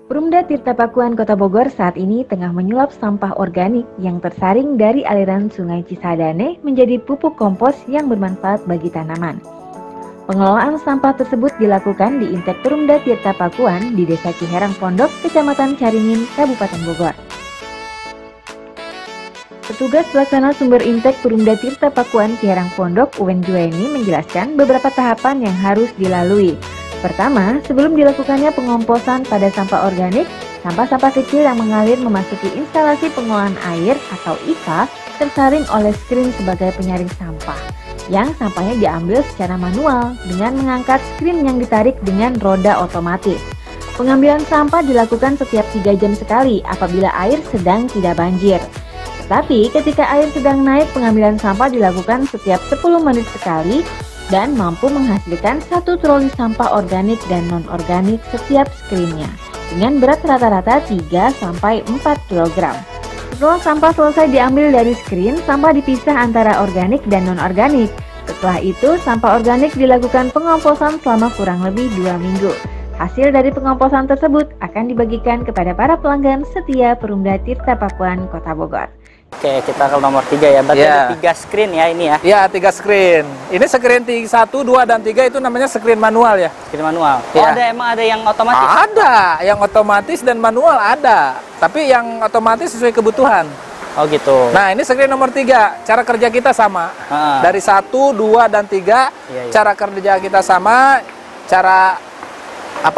Perumda Tirta Pakuan Kota Bogor saat ini tengah menyulap sampah organik yang tersaring dari aliran Sungai Cisadane menjadi pupuk kompos yang bermanfaat bagi tanaman. Pengelolaan sampah tersebut dilakukan di Intek Perumda Tirta Pakuan di Desa Ciherang Pondok, Kecamatan Caringin, Kabupaten Bogor. Petugas pelaksana sumber Intek Perumda Tirta Pakuan Ciherang Pondok, Uwen Juweni, menjelaskan beberapa tahapan yang harus dilalui. Pertama, sebelum dilakukannya pengomposan pada sampah organik, sampah-sampah kecil yang mengalir memasuki instalasi pengolahan air atau IPA tersaring oleh skrin sebagai penyaring sampah, yang sampahnya diambil secara manual dengan mengangkat skrin yang ditarik dengan roda otomatis. Pengambilan sampah dilakukan setiap 3 jam sekali apabila air sedang tidak banjir. Tetapi ketika air sedang naik, pengambilan sampah dilakukan setiap 10 menit sekali dan mampu menghasilkan 1 troli sampah organik dan non-organik setiap skrinnya dengan berat rata-rata 3-4 kg. Setelah sampah selesai diambil dari skrin, sampah dipisah antara organik dan non-organik. Setelah itu, sampah organik dilakukan pengomposan selama kurang lebih 2 minggu. Hasil dari pengomposan tersebut akan dibagikan kepada para pelanggan setia Perumda Tirta Pakuan Kota Bogor. Oke, kita ke nomor 3 ya. Berarti ada 3 screen ya ini ya? Ya, 3 screen. Ini screen 1, 2, dan 3 itu namanya screen manual ya? Screen manual. Oh, Ya. emang ada yang otomatis? Ada, yang otomatis dan manual ada. Tapi yang otomatis sesuai kebutuhan. Oh gitu. Nah, ini screen nomor 3. Cara kerja kita sama. Dari 1, 2, dan 3, Iya. cara kerja kita sama. Cara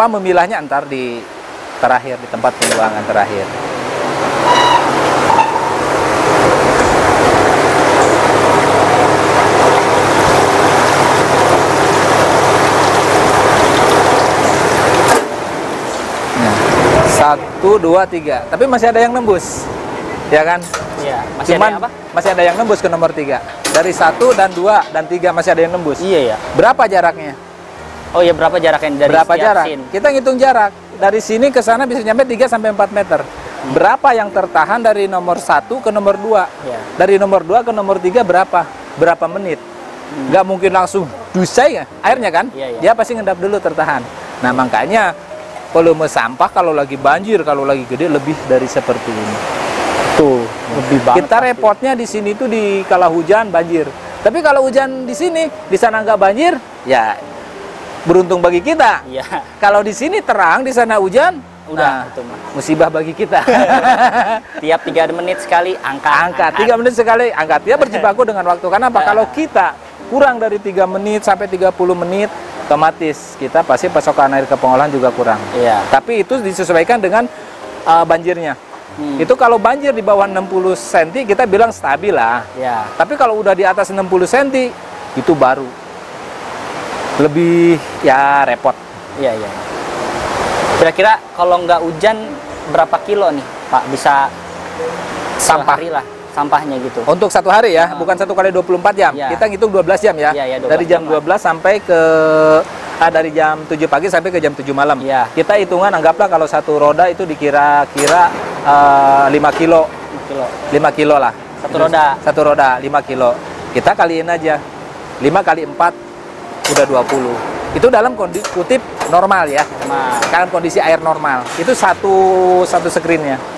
memilahnya ntar di terakhir, di tempat pembuangan terakhir. Satu, 2, 3. Tapi masih ada yang nembus, ya kan? Iya. Masih Cuman ada yang apa? masih ada yang nembus ke nomor 3. Dari 1 dan 2 dan 3 masih ada yang nembus. Iya ya. Berapa jaraknya? Oh ya, berapa jaraknya dari Berapa setiap jarak? scene? Kita ngitung jarak. Dari sini ke sana bisa nyampe 3-4 meter. Berapa yang tertahan dari nomor 1 ke nomor 2? Iya. Dari nomor 2 ke nomor 3 berapa? Berapa menit? Nggak mungkin langsung dusai ya airnya kan? Iya, iya. Dia pasti ngendap dulu tertahan. Nah, makanya volume sampah kalau lagi banjir, kalau lagi gede lebih dari seperti ini. Tuh, Lebih banget kita pasti. repotnya di sini tuh di kala hujan banjir. Tapi kalau hujan di sini, di sana nggak banjir, ya beruntung bagi kita. Iya. Kalau di sini terang, di sana hujan, Udah, nah, itu mah. musibah bagi kita. Tiap 3 menit sekali angkat. 3 menit sekali angkat. Dia berjibaku dengan waktu. Karena apa? Kalau kita kurang dari 3 menit sampai 30 menit, otomatis kita pasti pasokan air ke pengolahan juga kurang. Iya. Tapi itu disesuaikan dengan banjirnya. Itu kalau banjir di bawah 60 cm kita bilang stabil lah. Iya. Tapi kalau udah di atas 60 cm itu baru lebih ya repot. Iya, iya. Kira-kira kalau nggak hujan berapa kilo nih, Pak? Bisa Sampah. sehari lah sampahnya gitu. Untuk 1 hari ya, bukan 1 kali 24 jam. Iya. Kita ngitung 12 jam ya. Iya, iya, 12 dari jam jam 12 sampai ke dari jam 7 pagi sampai ke jam 7 malam. Iya. Kita hitungan anggaplah kalau 1 roda itu dikira-kira 5 kilo. 5 kilo lah. 1 roda. 1 roda 5 kilo. Kita kaliin aja. 5 kali 4 udah 20. Itu dalam kutip normal ya. Nah, Dalam kondisi air normal. Itu satu screen-nya.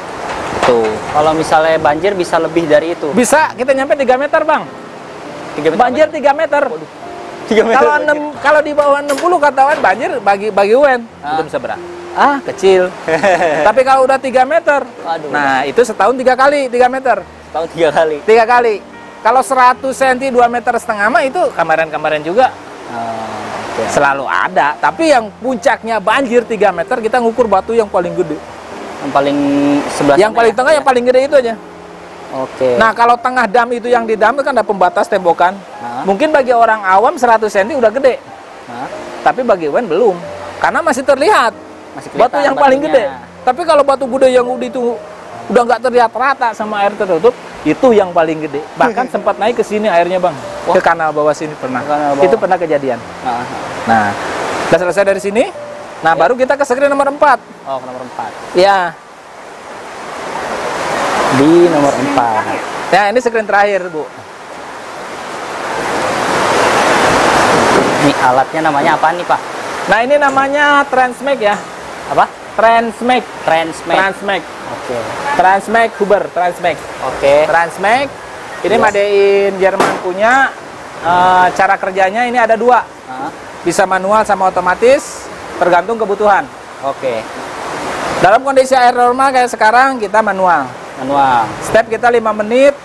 Tuh. kalau misalnya banjir bisa lebih dari itu. Bisa kita nyampe 3 meter, Bang. 3 meter. Banjir 3 meter. 3 meter. Kalau di bawah 60 kata Wan banjir bagi Wen belum seberapa. Kecil. Tapi kalau udah 3 meter. Waduh. Nah, itu setahun 3 kali 3 meter. Tahun 3 kali. 3 kali. Kalau 100 cm 2 meter setengah mah itu kemarin-kemarin juga Oke. selalu ada. Tapi yang puncaknya banjir 3 meter kita ngukur batu yang paling gede. Yang paling sebelah Yang sana paling ya? tengah yang paling gede itu aja. Oke. Nah, kalau tengah dam itu yang di dam itu kan ada pembatas tembokan. Nah. Mungkin bagi orang awam 100 cm udah gede. Nah, Tapi bagi Wen belum. Karena masih terlihat masih batu kelihatan yang paling batunya. gede. Tapi kalau batu gede yang itu udah nggak terlihat rata sama air tertutup, itu yang paling gede. Bahkan sempat naik ke sini airnya, Bang. Wah. Ke kanal bawah sini pernah. Kanal bawah. Itu pernah kejadian. Nah. Nah, udah selesai dari sini. Nah, Ya. baru kita ke screen nomor 4. Oh, nomor 4. Ya. Di nomor 4. Nah, ini screen terakhir, Bu. Ini alatnya namanya apa nih, Pak? Nah, ini namanya Transmake ya. Apa? Transmax. Transmax. Transmax. Oke. Transmax Huber, Transmax. Oke. Transmax. Ini Yes. made in Jerman punya. Cara kerjanya ini ada dua. Ah, Bisa manual sama otomatis, tergantung kebutuhan. Oke. Dalam kondisi air normal kayak sekarang kita manual. Manual. Step kita 5 menit,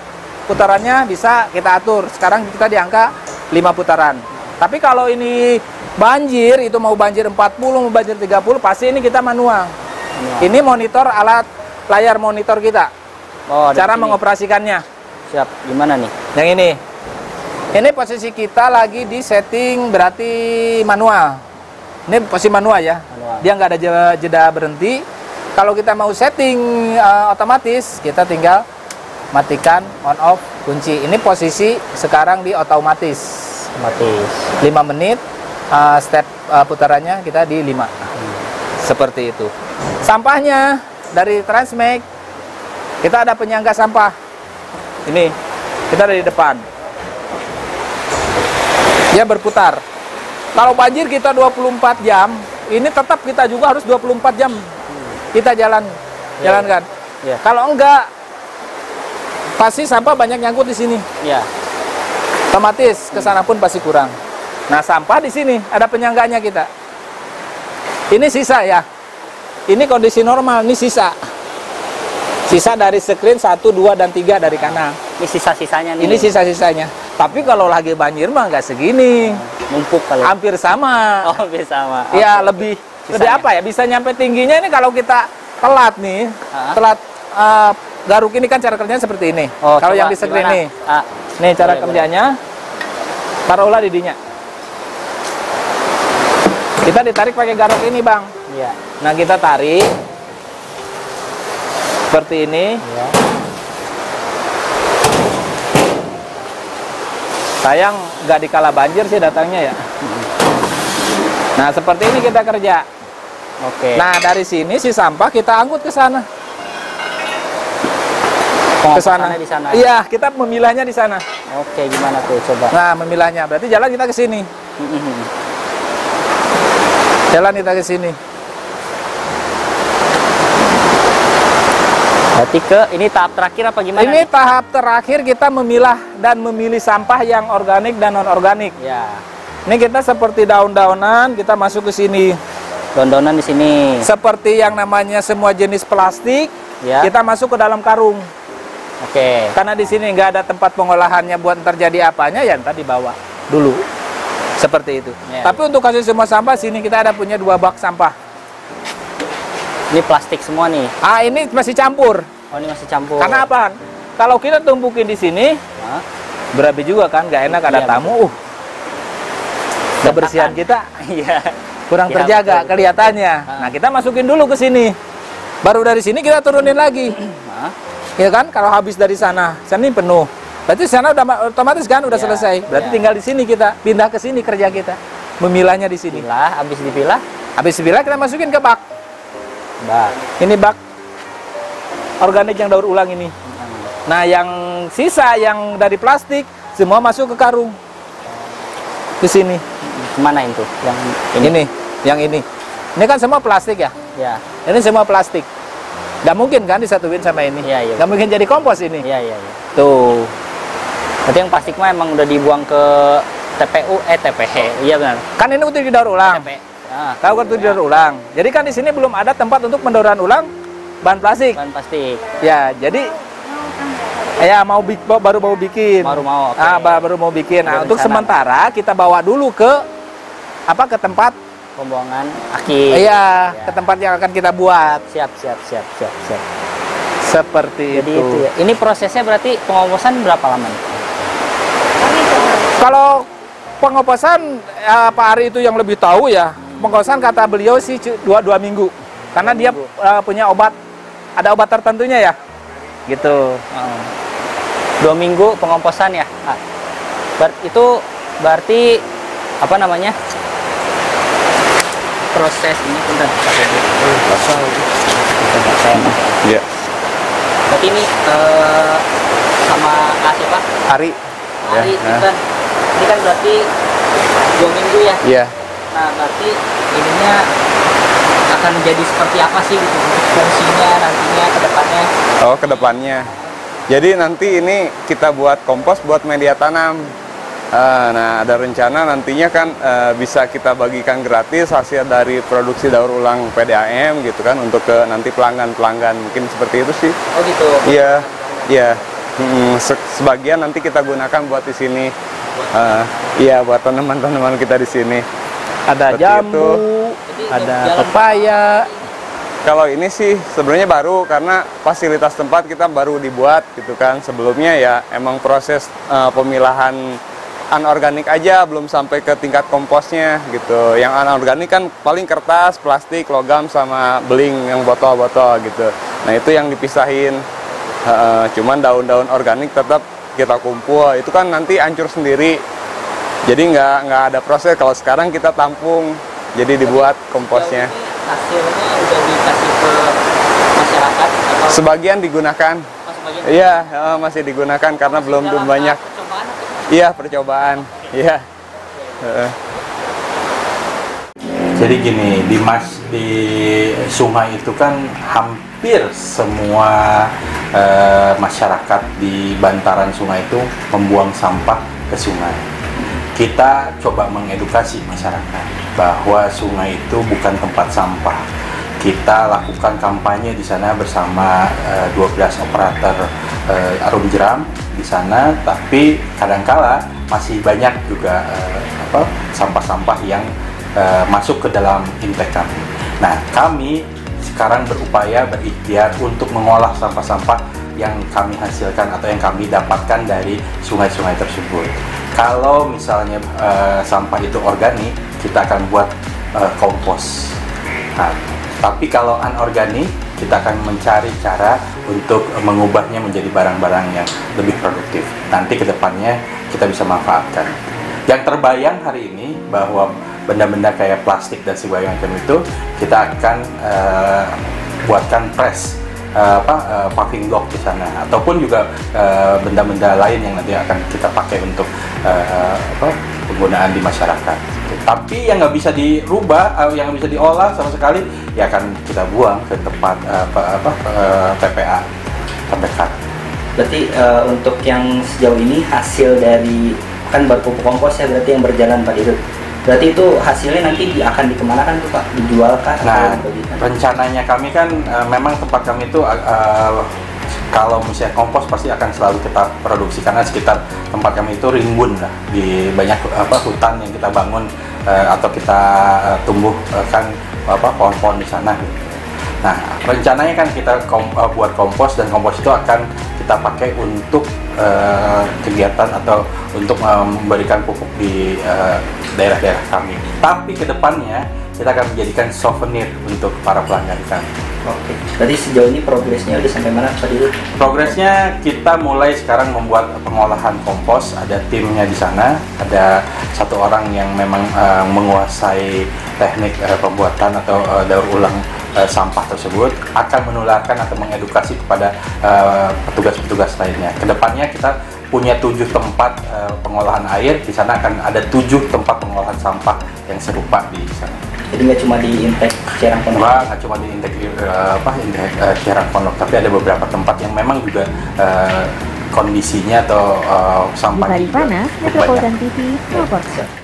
putarannya bisa kita atur. Sekarang kita di angka 5 putaran. Tapi kalau ini banjir, itu mau banjir 40, mau banjir 30, pasti ini kita manual. Ini monitor alat layar monitor kita. Oh, Cara dari sini. mengoperasikannya. Siap. Gimana nih? Yang ini. Ini posisi kita lagi di setting berarti manual. Ini posisi manual ya. Manual. Dia nggak ada jeda berhenti. Kalau kita mau setting otomatis, kita tinggal matikan on off kunci. Ini posisi sekarang di otomatis. Otomatis. 5 menit, step putarannya kita di 5. Seperti itu. Sampahnya dari Transmax, kita ada penyangga sampah. Ini, kita ada di depan. Dia berputar. Kalau banjir kita 24 jam, ini tetap kita juga harus 24 jam kita jalankan. Ya. Kalau enggak, pasti sampah banyak nyangkut di sini. Ya. Otomatis ke sana pun pasti kurang. Nah, sampah di sini ada penyangganya kita. Ini sisa ya. Ini kondisi normal, ini sisa. Sisa dari screen 1, 2, dan 3 dari kanan. Ini sisa-sisanya nih. Ini sisa-sisanya. Tapi kalau lagi banjir mah nggak segini. Numpuk kali. Hampir sama. Oh, bisa sama. Iya, Oke. lebih Sisanya. apa ya? Bisa nyampe tingginya ini kalau kita telat nih. Ah. Telat garuk ini kan cara kerjanya seperti ini. Oh, Kalau coba yang di screen gimana? nih. Ah, Nih cara boleh, kerjanya. Taruhlah didinya. Kita ditarik pakai garuk ini, Bang. iya. Nah, kita tarik seperti ini. Iya. Sayang nggak dikala banjir sih datangnya ya. Nah, seperti ini kita kerja. Oke. Nah, dari sini si sampah kita angkut ke sana. Ke sana. Pengoperasiannya di sana. Iya, kita memilahnya di sana. Oke, gimana tuh? Coba. Nah, memilahnya berarti jalan kita ke sini. Jalan kita ke sini. Berarti ini tahap terakhir apa gimana? Ini tahap terakhir kita memilah dan memilih sampah yang organik dan non-organik. Ya. Ini kita seperti daun-daunan, kita masuk ke sini. Dondonan di sini. Seperti yang namanya semua jenis plastik, Ya. kita masuk ke dalam karung. Oke. Karena di sini nggak ada tempat pengolahannya buat terjadi apanya, ya ntar dibawa dulu. Seperti itu. Ya. Tapi untuk kasus semua sampah, sini kita ada punya 2 bak sampah. Ini plastik semua nih. Ini masih campur. Oh, ini masih campur. Karena apa? Kalau kita tumpukin di sini, Hah? berabi juga kan, nggak enak ada Iya, tamu. Kebersihan Berantakan. kita Iya. kurang Iya, terjaga betul. kelihatannya. Nah, kita masukin dulu ke sini. Baru dari sini kita turunin lagi. Hah? Ya kan? Kalau habis dari sana ini penuh. Berarti sana udah otomatis kan udah Iya, selesai. Berarti iya. tinggal di sini kita pindah ke sini kerja kita. Memilahnya di sini. Pilah, habis dipilah, Habis dipilah kita masukin ke bak. bak. Ini bak organik yang daur ulang ini. Nah, yang sisa yang dari plastik semua masuk ke karung. Ke sini. Kemana itu? Yang Ini, yang ini. Ini kan semua plastik ya. Ya. Ini semua plastik. Nggak mungkin kan disatuin sama ini. Iya, iya. Nggak mungkin jadi kompos ini. Iya, iya, iya. Tuh. Berarti yang plastik mah emang udah dibuang ke TPU, TPH. Iya benar. Kan ini untuk didaur ulang. TP. Ah, Tahu kan itu didaur ulang. Jadi kan di sini belum ada tempat untuk pendaur ulang bahan plastik. bahan plastik. Ya, jadi ya baru mau bikin. Baru mau. Oke. Baru mau bikin. Nah, Udah untuk rencana. sementara kita bawa dulu ke ke tempat. Pembuangan aki. Iya, Ya. ke tempat yang akan kita buat. Siap. Seperti Jadi itu. itu ya. Ini prosesnya berarti pengomposan berapa lama nih? Kalau pengoposan Pak Ari itu yang lebih tahu ya. Pengoposan kata beliau sih 2 minggu. Karena dia punya obat, ada obat tertentunya ya. Gitu. 2 minggu pengomposan ya. Ah. Itu berarti apa namanya? Proses ini bentar. Iya. Berarti ini sama siapa? Ari. Ari, Ya, ini kan berarti 2 minggu ya. Iya. Nah, berarti ininya akan jadi seperti apa sih gitu fungsinya nantinya ke depannya? Oh, ke depannya. Jadi nanti ini kita buat kompos buat media tanam. Nah, ada rencana nantinya kan bisa kita bagikan gratis hasil dari produksi daur ulang PDAM gitu kan untuk ke nanti pelanggan-pelanggan, mungkin seperti itu sih. Oh gitu. Iya, iya. Sebagian nanti kita gunakan buat di sini. Iya, buat tanaman-tanaman kita di sini. Ada Seperti jambu, Jadi ada jalan pepaya. Kalau ini sih sebenarnya baru karena fasilitas tempat kita baru dibuat gitu kan. Sebelumnya ya emang proses pemilahan anorganik aja, belum sampai ke tingkat komposnya gitu. Yang anorganik kan paling kertas, plastik, logam sama beling yang botol-botol gitu. Nah itu yang dipisahin. Cuman daun-daun organik tetap kita kumpul. Itu kan nanti hancur sendiri. Jadi nggak ada proses. Kalau sekarang kita tampung, jadi dibuat komposnya. Hasilnya udah dikasih ke masyarakat atau Sebagian digunakan. sebagian? Iya, masih digunakan karena belum banyak. Percobaan atau Iya, percobaan. Iya. Jadi gini, di sungai itu kan hampir semua masyarakat di bantaran sungai itu membuang sampah ke sungai. Kita coba mengedukasi masyarakat bahwa sungai itu bukan tempat sampah. Kita lakukan kampanye di sana bersama 12 operator arum jeram di sana, tapi kadangkala masih banyak juga sampah-sampah yang masuk ke dalam intake kami. Nah, kami sekarang berupaya berikhtiar untuk mengolah sampah-sampah yang kami hasilkan atau yang kami dapatkan dari sungai-sungai tersebut. Kalau misalnya sampah itu organik, kita akan buat kompos. Nah, tapi kalau anorganik, kita akan mencari cara untuk mengubahnya menjadi barang-barang yang lebih produktif. Nanti ke depannya kita bisa manfaatkan. Yang terbayang hari ini bahwa benda-benda kayak plastik dan sebagainya itu kita akan buatkan press paving block di sana, ataupun juga benda-benda lain yang nanti akan kita pakai untuk penggunaan di masyarakat. Tapi yang nggak bisa dirubah, yang nggak bisa diolah sama sekali, ya akan kita buang ke tempat TPA terdekat. Berarti untuk yang sejauh ini hasil dari kan pupuk kompos ya berarti yang berjalan Pak Dirut. Berarti itu hasilnya nanti akan dikemanakan tuh Pak? Dijualkah? Nah, rencananya kami kan memang tempat kami itu kalau misalnya kompos pasti akan selalu kita produksi karena sekitar tempat kami itu rimbun lah, di banyak hutan yang kita bangun atau kita tumbuhkan pohon-pohon di sana. Nah, rencananya kan kita buat kompos, dan kompos itu akan kita pakai untuk kegiatan atau untuk memberikan pupuk di daerah-daerah kami. Tapi kedepannya kita akan menjadikan souvenir untuk para pelanggan kami. Oke. Berarti sejauh ini progresnya udah sampai mana Pak Dirut? Progresnya kita mulai sekarang membuat pengolahan kompos, ada timnya di sana, ada satu orang yang memang menguasai teknik pembuatan atau daur ulang sampah tersebut, akan menularkan atau mengedukasi kepada petugas-petugas lainnya. Kedepannya kita punya 7 tempat pengolahan air, di sana akan ada 7 tempat pengolahan sampah yang serupa di sana. Jadi nggak cuma di intake Cerang Pondok? Nggak cuma di intake Cerang Pondok, tapi ada beberapa tempat yang memang juga kondisinya atau sampahnya Di Paripana, Metropolitan TV, Purwokerto.